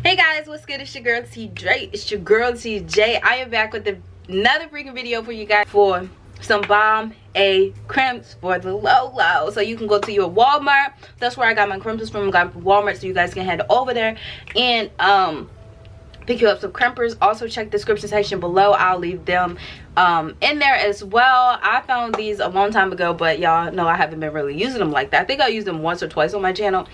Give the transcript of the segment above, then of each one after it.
Hey guys, what's good? It's your girl TJ. It's your girl TJ. I am back with another freaking video for you guys for some bomb a crimps for the low. So you can go to your Walmart. That's where I got my crimps from. I got from Walmart, so you guys can head over there and pick you up some crimpers. Also check the description section below. I'll leave them in there as well. I found these a long time ago, but y'all know I haven't been really using them like that. I think I used them once or twice on my channel,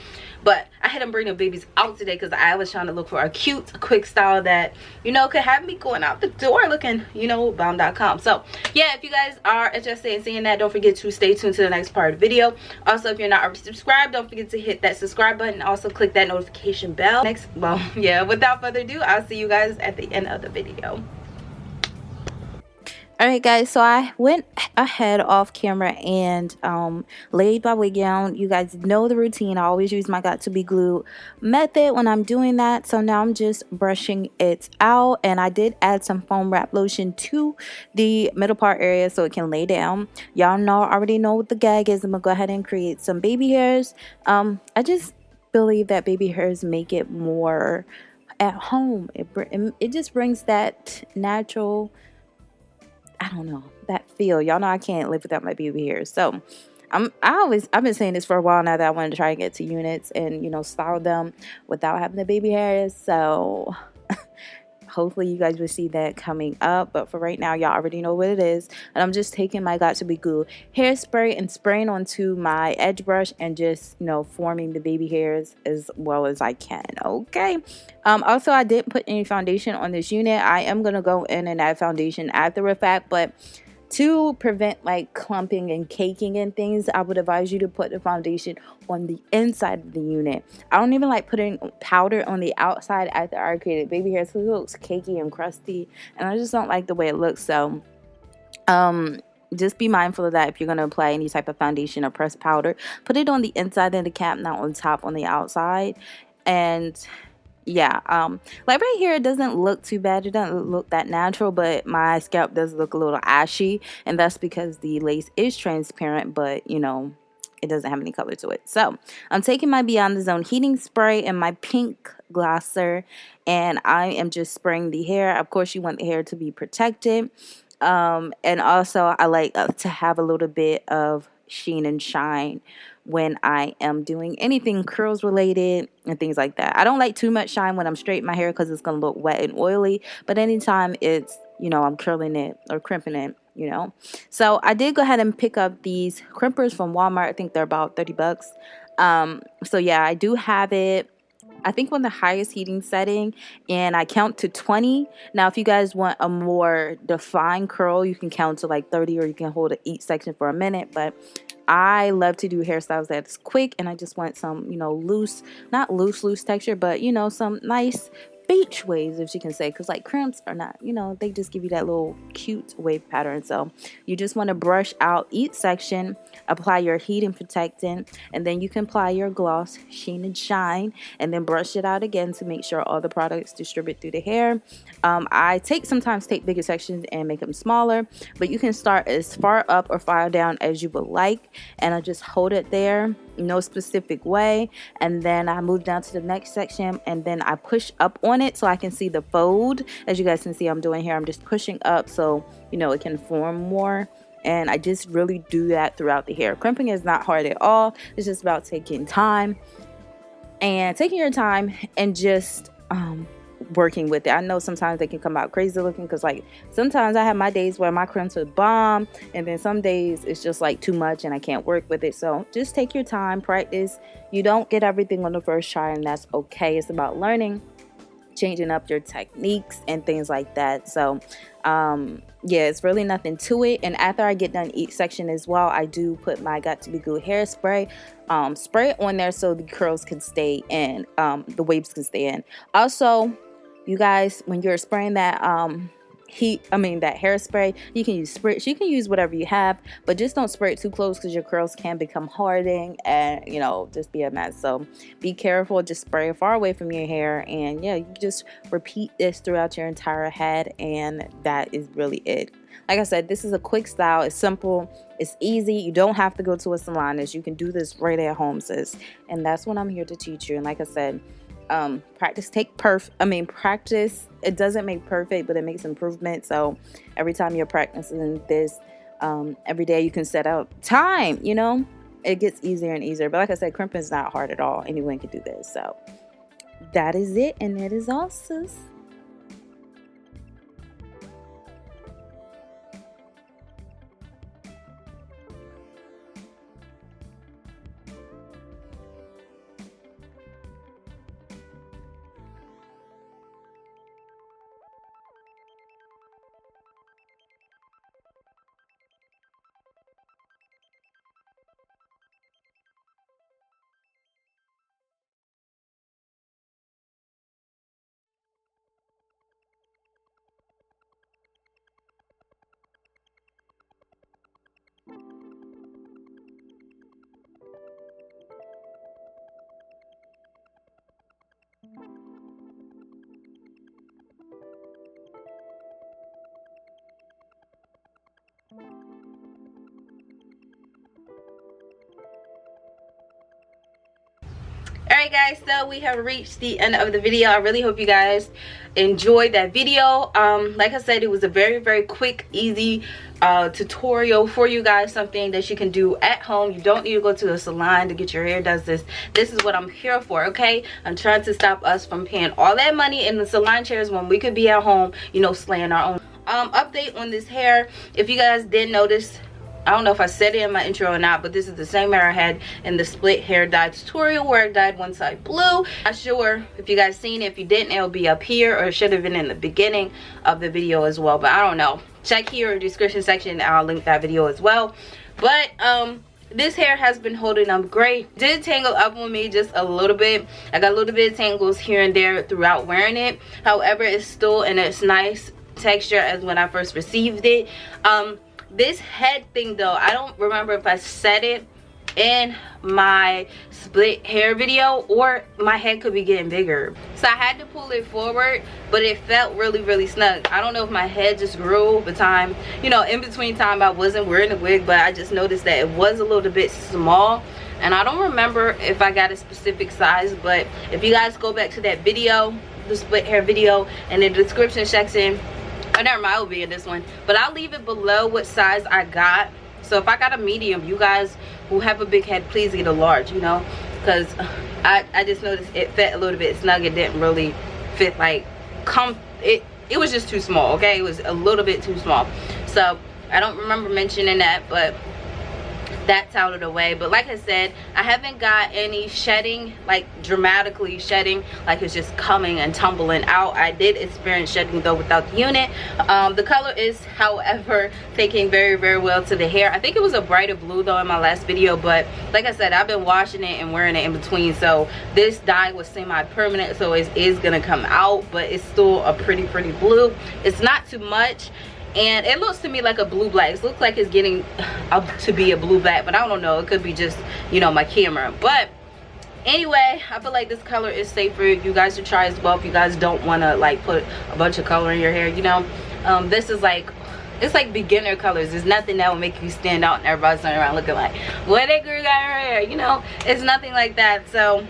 but I had them bring the babies out today because I was trying to look for a cute quick style that, you know, could have me going out the door looking, you know, bomb.com. So yeah, if you guys are interested in seeing that, don't forget to stay tuned to the next part of the video. Also, if you're not already subscribed, don't forget to hit that subscribe button. Also click that notification bell. Well, yeah, without further ado, I'll see you guys at the end of the video. Alright guys, so I went ahead off camera and laid my wig down. You guys know the routine. I always use my got2be method when I'm doing that. So now I'm just brushing it out, and I did add some foam wrap lotion to the middle part area so it can lay down. Y'all know, already know what the gag is. I'm gonna go ahead and create some baby hairs. I just believe that baby hairs make it more at home. It just brings that natural, I don't know, that feel. Y'all know I can't live without my baby hairs. So I've been saying this for a while now that I wanted to try and get to units and, you know, style them without having the baby hairs. So hopefully you guys will see that coming up, but for right now, y'all already know what it is. And I'm just taking my got2be hairspray and spraying onto my edge brush and just, you know, forming the baby hairs as well as I can. Okay. Also, I didn't put any foundation on this unit. I am gonna go in and add foundation after the fact, but to prevent like clumping and caking and things, I would advise you to put the foundation on the inside of the unit. I don't even like putting powder on the outside after I created baby hairs because it looks cakey and crusty, and I just don't like the way it looks. So just be mindful of that. If you're going to apply any type of foundation or pressed powder, put it on the inside of the cap, not on top on the outside. And yeah, like right here, it doesn't look too bad. It doesn't look that natural, but my scalp does look a little ashy, and that's because the lace is transparent, but you know, it doesn't have any color to it. So I'm taking my Beyond the Zone heating spray and my pink glosser, and I am just spraying the hair. Of course, you want the hair to be protected, and also I like to have a little bit of sheen and shine when I am doing anything curls related and things like that. I don't like too much shine when I'm straightening my hair because it's going to look wet and oily, but anytime it's, you know, I'm curling it or crimping it, you know. So I did go ahead and pick up these crimpers from Walmart. I think they're about 30 bucks. So yeah, I do have it, I think, on the highest heating setting, and I count to 20. Now, if you guys want a more defined curl, you can count to like 30, or you can hold each section for a minute, but I love to do hairstyles that's quick, and I just want some, you know, loose, not loose texture, but, you know, some nice beach waves, if you can say, because like crimps are not, you know, they just give you that little cute wave pattern. So you just want to brush out each section, apply your heat and protectant, and then you can apply your gloss, sheen and shine, and then brush it out again to make sure all the products distribute through the hair. I sometimes take bigger sections and make them smaller, but you can start as far up or far down as you would like, and I just hold it there, no specific way, and then I move down to the next section, and then I push up on it so I can see the fold. As you guys can see, I'm doing here, I'm just pushing up so, you know, it can form more. And I just really do that throughout the hair. Crimping is not hard at all. It's just about taking time and taking your time and just working with it. I know sometimes they can come out crazy looking, because like sometimes I have my days where my crimps are bomb, and then some days it's just like too much and I can't work with it. So just take your time, practice. You don't get everything on the first try, and that's okay. It's about learning, changing up your techniques and things like that. So yeah, it's really nothing to it. And after I get done each section as well, I do put my got2be hairspray, spray it on there so the curls can stay in, the waves can stay in. Also, you guys, when you're spraying that that hairspray, you can use spritz, you can use whatever you have, but just don't spray it too close because your curls can become hardening and, you know, just be a mess. So be careful, just spray it far away from your hair, and yeah, you just repeat this throughout your entire head, and that is really it. Like I said, this is a quick style. It's simple, it's easy. You don't have to go to a salon. You can do this right at home, sis, and that's what I'm here to teach you. And like I said, practice it doesn't make perfect, but it makes improvement. So every time you're practicing this, every day you can set out time, you know, it gets easier and easier. But like I said, crimping is not hard at all. Anyone can do this. So that is it, and that is all, sis. Alright guys, so we have reached the end of the video. I really hope you guys enjoyed that video. Like I said, it was a very quick, easy tutorial for you guys, something that you can do at home. You don't need to go to a salon to get your hair done. This is what I'm here for, okay? I'm trying to stop us from paying all that money in the salon chairs when we could be at home, you know, slaying our own. Update on this hair, if you guys did notice, I don't know if I said it in my intro or not, but this is the same hair I had in the split hair dye tutorial where I dyed one side blue. Not sure if you guys seen it. If you didn't, it'll be up here, or it should have been in the beginning of the video as well, but I don't know. Check here in the description section, I'll link that video as well. But this hair has been holding up great. Did tangle up on me just a little bit. I got a little bit of tangles here and there throughout wearing it. However, it's still in its nice texture as when I first received it. This head thing though, I don't remember if I said it in my split hair video, or my head could be getting bigger, so I had to pull it forward, but it felt really snug. I don't know if my head just grew over time, you know, in between time I wasn't wearing a wig, but I just noticed that it was a little bit small, and I don't remember if I got a specific size. But if you guys go back to that video, the split hair video, in the description section, oh, never mind, it'll be in this one, but I'll leave it below what size I got. So if I got a medium, you guys who have a big head, please get a large, you know, because I just noticed it fit a little bit snug. It didn't really fit, like, it was just too small, okay? It was a little bit too small. So I don't remember mentioning that, but that's out of the way. But like I said, I haven't got any shedding, like dramatically shedding, like it's just coming and tumbling out. I did experience shedding though without the unit. The color is, however, taking very well to the hair. I think it was a brighter blue though in my last video, but like I said, I've been washing it and wearing it in between, so this dye was semi-permanent, so it is gonna come out, but it's still a pretty blue. It's not too much, and it looks to me like a blue black. It looks like it's getting up to be a blue black, but I don't know, it could be just, you know, my camera. But anyway, I feel like this color is safe for you guys to try as well if you guys don't want to like put a bunch of color in your hair, you know. This is like, it's like beginner colors. There's nothing that will make you stand out and everybody's turning around looking like, what that girl got in her hair, you know. It's nothing like that. So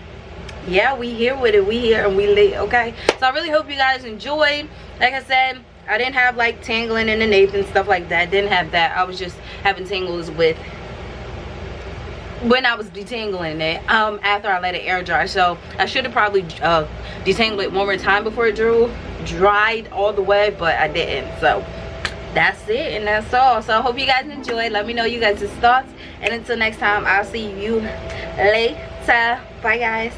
yeah, we here with it, we here and we lit, okay? So I really hope you guys enjoyed. Like I said, I didn't have like tangling in the nape and stuff like that. Didn't have that. I was just having tangles with when I was detangling it after I let it air dry. So I should have probably detangled it one more time before it dried all the way, but I didn't. So that's it, and that's all. So I hope you guys enjoyed. Let me know you guys' thoughts, and until next time, I'll see you later. Bye guys.